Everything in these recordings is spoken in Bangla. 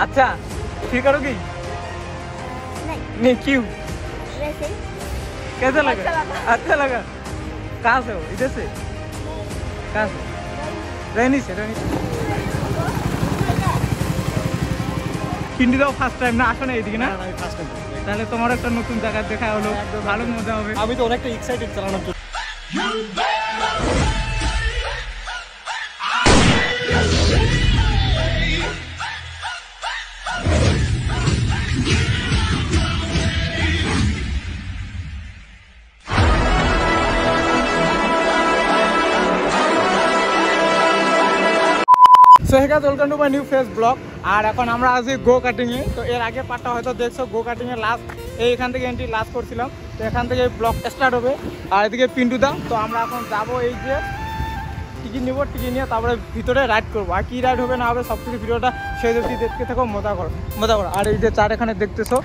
अच्छा फिर करोगी? नहीं क्यों? वैसे कैसा लगा? अच्छा लगा। कहाँ से हो? इधर से? कहाँ से? रहनी से। পিন্ডিদাও ফার্স্ট টাইম না আসো না এইদিকে না? আমি ফার্স্ট টাইম। তাহলে তোমার একটা নতুন জায়গা দেখা হলো, ভালো মজা হবে। আমি তো অনেকটা এক্সাইটেড চালানোর জন্য। So hey guys, welcome to my new face blog. আর এখন আমরা আছি গো কাটিংয়ে। তো এর আগে পার্টটা হয়তো দেখছো, গো কাটিংয়ের লাস্ট এইখান থেকে এন্ট্রি লাস্ট করছিলাম। তো এখান থেকে ব্লগ স্টার্ট হবে। আর এদিকে পিন্টুদা। তো আমরা এখন যাবো, এই যে টিকিট নিব, টিকিট নিয়ে তারপরে ভিতরে রাইড করবো। আর কী রাইড হবে না হবে সব কিছু ভিডিওটা সেই যদি দেখতে থাকো, মজা করো। আর এই যে চার এখানে দেখতেছো।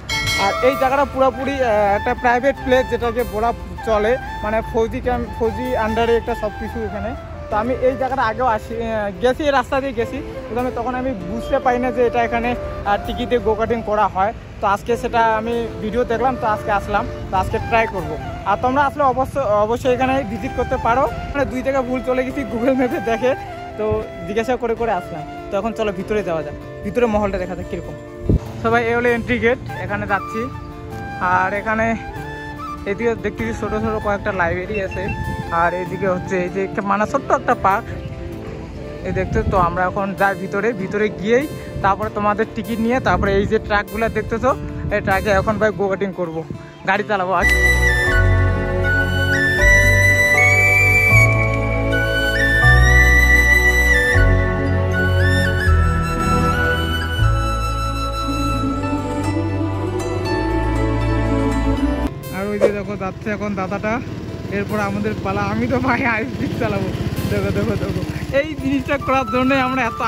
আর এই জায়গাটা পুরোপুরি একটা প্রাইভেট প্লেস, যেটাকে বলা চলে, মানে ফৌজি আন্ডারে একটা সব কিছু এখানে। তো আমি এই জায়গাটা আগেও গেছি, এই রাস্তা দিয়ে গেছি প্রথমে, তখন আমি বুঝতে পারি না যে এটা এখানে টিকিটে গো কাটিং করা হয়। তো আজকে সেটা আমি ভিডিও দেখলাম, তো আজকে আসলাম, তো আজকে ট্রাই করব। আর তোমরা আসলে অবশ্যই এখানে ভিজিট করতে পারো। মানে 2 জায়গায় ভুল চলে গেছি গুগল ম্যাপে দেখে, তো জিজ্ঞাসা করে আসলাম। তো এখন চলো ভিতরে যাওয়া যাক, ভিতরে মহলটা দেখা যাক কীরকম। সবাই এ হলো এন্ট্রি গেট, এখানে যাচ্ছি। আর এখানে এদিকে দেখতেছি ছোটো ছোটো কয়েকটা লাইব্রেরি আছে। আর এদিকে হচ্ছে এই যে মানে ছোট্ট একটা পার্ক এই দেখতে। তো আমরা এখন যাই ভিতরে গিয়েই তারপরে তোমাদের টিকিট নিয়ে তারপরে এই যে ট্রাকগুলো দেখতেছো, এই ট্রাকে এখন ভাই গো কাটিং করবো, গাড়ি চালাবো আজ। আর ওই যে দেখো যাচ্ছে এখন দাদাটা, এরপর আমাদের পালা। আমি তো ভাই আইসক্রিম চালাবো। দেখো এই জিনিসটা করার জন্য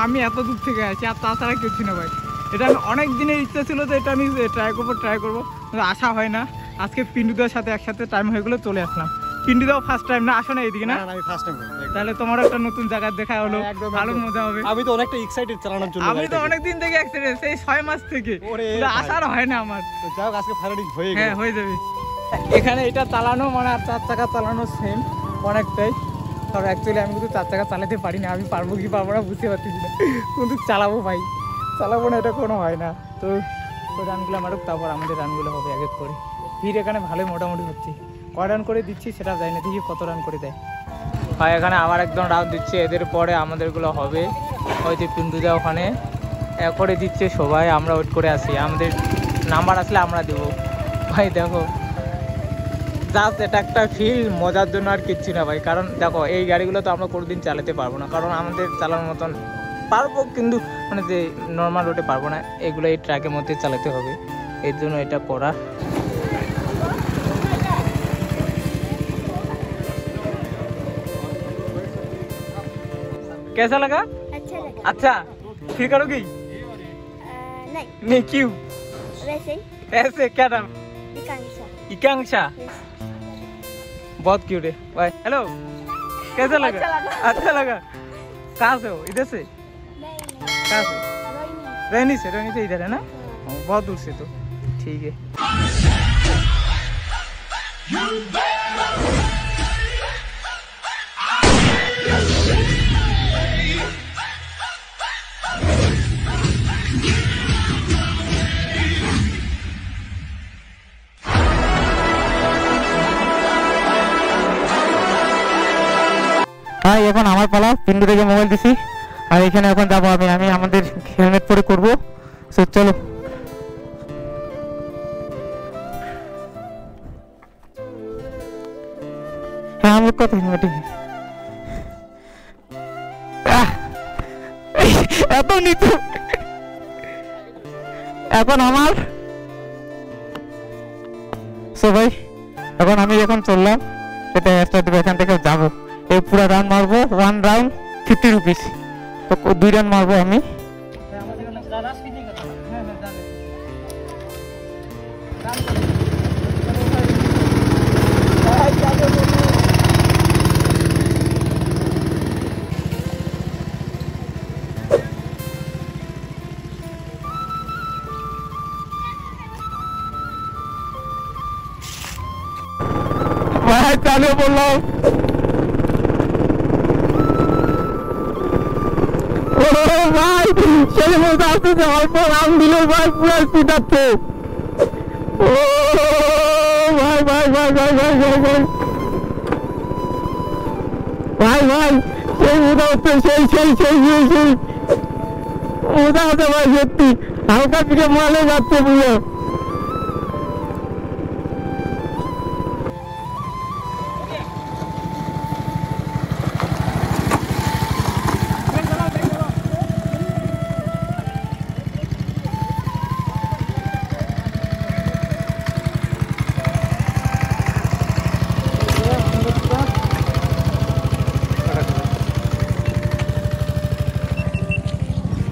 আমি এত দূর থেকে আসি, আর তাছাড়া কিছু না ভাই। এটা আমি অনেক দিনের ইচ্ছা ছিল যে এটা আমি ট্রাই করবো, কিন্তু আসা হয় না। আজকে পিন্টুদার সাথে একসাথে টাইম হয়ে গেলো, চলে আসলাম। পিন্টুদাও ফার্স্ট টাইম না আসো না এইদিকে না? আমি ফার্স্ট টাইম। তাহলে তোমার একটা নতুন জায়গা দেখা হলো, ভালো মজা হবে। আমি তো অনেকটা এক্সাইটেড চালানোর জন্য। আমি তো অনেকদিন থেকে এক্সাইটেড, সেই 6 মাস থেকে আসার হয় না আমার। তো যাও, আজকে ফাইনালি হয়ে গেল। হ্যাঁ, হয়ে যাবে। এখানে এটা চালানো মানে আর 4 চাকা চালানো সেম অনেকটাই। তবে অ্যাকচুয়ালি আমি কিন্তু 4 চাকা চালাতে পারি না। আমি পারবো কি পারবো না বুঝতে পারতেছি না, কিন্তু চালাবো ভাই, চালাবো না এটা কোনো হয় না। তো ওই রানগুলো মারুক, তারপর আমাদের রানগুলো হবে এক এক করে। ভিড় এখানে ভালোই মোটামুটি হচ্ছে। কয় রান করে দিচ্ছি সেটা যাই না, দেখি কত রান করে দেয় ভাই। এখানে আবার একদম রাউন্ড দিচ্ছে, এদের পরে আমাদেরগুলো হবে। ওই যে পিন্টুদা ওখানে করে দিচ্ছে, সবাই আমরা ওয়েট করে আসি, আমাদের নাম্বার আসলে আমরা দেবো ভাই। দেখো জাস্ট এটা একটা ফিল, মজার জন্য আর কিচ্ছু না ভাই। কারণ দেখো এই গাড়িগুলো তো আমরা কোনোদিন চালাতে পারবো না, কারণ আমাদের চালানোর মতন পারবো কিন্তু মানে যে নর্মাল রোডে পারবো না, এগুলো এই ট্রাকের মধ্যে চালাতে হবে, এর জন্য এটা করা। कैसा लगा? अच्छा फिर करोगी? नहीं क्यों? ऐसे क्या नाम? इकांक्षा। बहुत क्यूट है भाई। हेलो, कैसा लगा? अच्छा लगा। कहाँ से हो? इधर से? कहाँ से? रहनी से इधर है ना? बहुत दूर से, तो ठीक है। হ্যাঁ, এখন আমার পালা। পিন্টু থেকে মোবাইল দিছি। আর এখানে এখন যাবো আমি আমাদের হেলমেট পরে করবো। চলো। হ্যাঁ, আমার কথা হেলমেটে এত নিচু। এখন আমার সবাই এখন আমি চললাম, এটা এখান থেকে যাবো। এই পুরো রান মারবো, 1 রাউন্ড 50 রুপিস। তো 2 রান মারবো আমি। বেরিয়ে পড়লাম। ও ভাই সেই মতো আসতেছে, অল্প রাম দিল ভাই পুরো পিটাচ্ছে। ও ভাই ভাই ভাই ভাই ভাই ভাই ভাই ভাই ভাই সেই মতো হচ্ছে, সেই সেই সেই সেই সেই মজা আছে ভাই, সত্যি হালকা পিঠে মালে যাচ্ছে পুরো।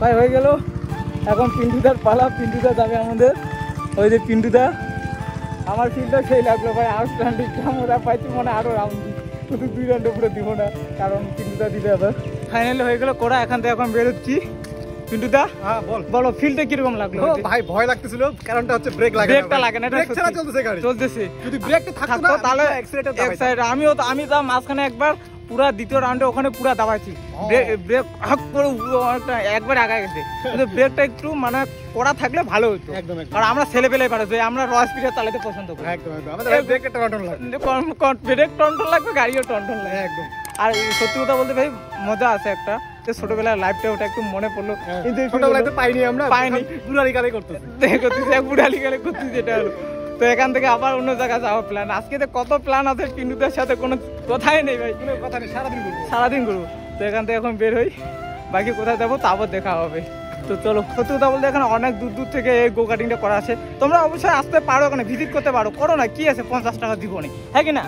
ভাই হয়ে গেল, এখন পিন্টুদার পালা। পিন্টুদা যাবে আমাদের, ওই যে পিন্টুদা। আমার ফিল্ডটা সেই লাগলো ভাই, আউটস্ট্যান্ডিং ক্যামেরা পাইছি মনে আরো রাউন্ড দিই, শুধু 2 রাউন্ড উপরে দিব না, কারণ পিন্টুদা দিবে আবার। ফাইনালি হয়ে গেল করা, এখান থেকে এখন বেরোচ্ছি। পিন্টুদা হ্যাঁ বল। বলো ফিল্ডে কিরকম লাগলো? ভাই ভয় লাগতেছিল, কারণটা হচ্ছে ব্রেক লাগে না। ব্রেকটা লাগে না, এটা ব্রেক ছাড়া চলতেছে গাড়ি। চলতেছে। যদি ব্রেকটা থাকতো না তাহলে অ্যাক্সিলেটর এক্সাইড। আমি তা মাঝখানে একবার পুরা দ্বিতীয় রাউন্ডে ওখানে পুরা দাবাইছি, ব্রেক হাক করে অনেকটা একবার আগায় গেছে। কিন্তু ব্রেকটা একটু মানে করা থাকলে ভালো হতো, একদম। কারণ আমরা ছেলে পেলে পারে, আমরা র স্পিডে চালাতে পছন্দ করি। একদম একদম, আমাদের ব্রেকটা টনটন লাগে, ব্রেক টনটন লাগবে, গাড়িও টনটন লাগে একদম। আর সত্যি কথা বলতে ভাই মজা আছে একটা, যে ছোটবেলার লাইফটা ওটা একটু মনে পড়লো। কিন্তু ছোটবেলায় তো পাইনি আমরা, পাইনি, বুড়ালি গালে করতেছি, করতেছি বুড়ালি গেলে করতেছি, যেটা হলো। তো এখান থেকে আবার অন্য জায়গায় যাওয়ার প্ল্যান। আজকে তো কত প্ল্যান আছে, পিন্টুদের সাথে কোনো কথাই নেই ভাই, কোনো কথা নেই, সারাদিন করবো। তো এখান থেকে এখন বের হই, বাকি কোথায় যাবো তারপর দেখা হবে। তো চলো, সত্যি কথা বলতে এখানে অনেক দূর দূর থেকে এই গো কাটিংটা করা আছে। তোমরা অবশ্যই আসতে পারো, এখানে ভিজিট করতে পারো, করো না, কি আছে 50 টাকা দিব নি, হ্যাঁ কি না?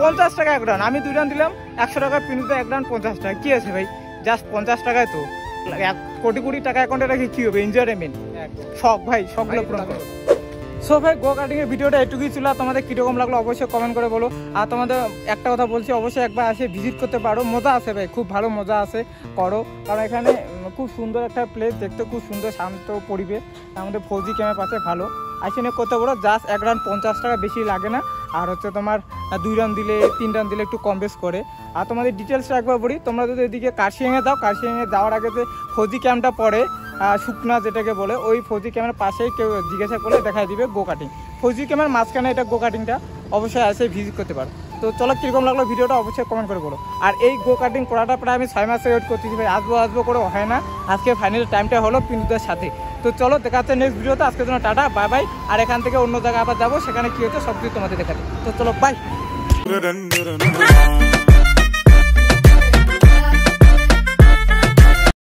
50 টাকা এক রান, আমি 2 রান দিলাম 100 টাকা, পিন্টুতে 1 রান 50 টাকা, কি আছে ভাই? জাস্ট 50 টাকায় তো 1 কোটি টাকা অ্যাকাউন্টে রাখি কি হবে? এনজয়মেন্ট, শখ ভাই, শখগুলো পূরণ করো। সো ভাই গো কাটিং এর ভিডিওটা এটুকুই ছিল। তোমাদের কিরকম লাগলো অবশ্যই কমেন্ট করে বলো। আর তোমাদের একটা কথা বলছি, অবশ্যই একবার এসে ভিজিট করতে পারো, মজা আছে ভাই, খুব ভালো মজা আছে, করো। কারণ এখানে খুব সুন্দর একটা প্লেস, দেখতে খুব সুন্দর, শান্ত পরিবেশ, আমাদের ফৌজি ক্যাম্পের পাশে ভালো। আসলে করতে পারো, জাস্ট 1 রান 50 টাকা, বেশি লাগে না। আর হচ্ছে তোমার 2 রান দিলে 3 রান দিলে একটু কম বেশ করে। আর তোমাদের ডিটেলসটা একবার বলি, তোমরা যদি এদিকে কার্শিয়াংয়ে যাও, কার্শিয়াংয়ে যাওয়ার আগে যে ফৌজি ক্যাম্পটা পড়ে, শুকনা যেটাকে বলে, ওই ফৌজি ক্যাম্পের পাশেই কেউ জিজ্ঞাসা করলে দেখাই দিবে গো কাটিং। ফৌজি ক্যাম্পের মাঝখানে এটা গো কাটিংটা, অবশ্যই এসে ভিজিট করতে পারো। তো চলো, কীরকম লাগলো ভিডিওটা অবশ্যই কমেন্ট করে বলো। আর এই গো কাটিং করাটা প্রায় আমি 6 মাসে ওয়েট করতেছি ভাই, আসবো করে হয় না। আজকে ফাইনাল টাইমটা হলো পিন্টুদের সাথে। তো চলো, দেখা হচ্ছে নেক্সট ভিডিওতে। আজকের জন্য টাটা, বাই বাই। আর এখান থেকে অন্য জায়গায় আবার যাবো, সেখানে কী হচ্ছে সব কিছু তোমাদের দেখাবে। তো চলো, বাই।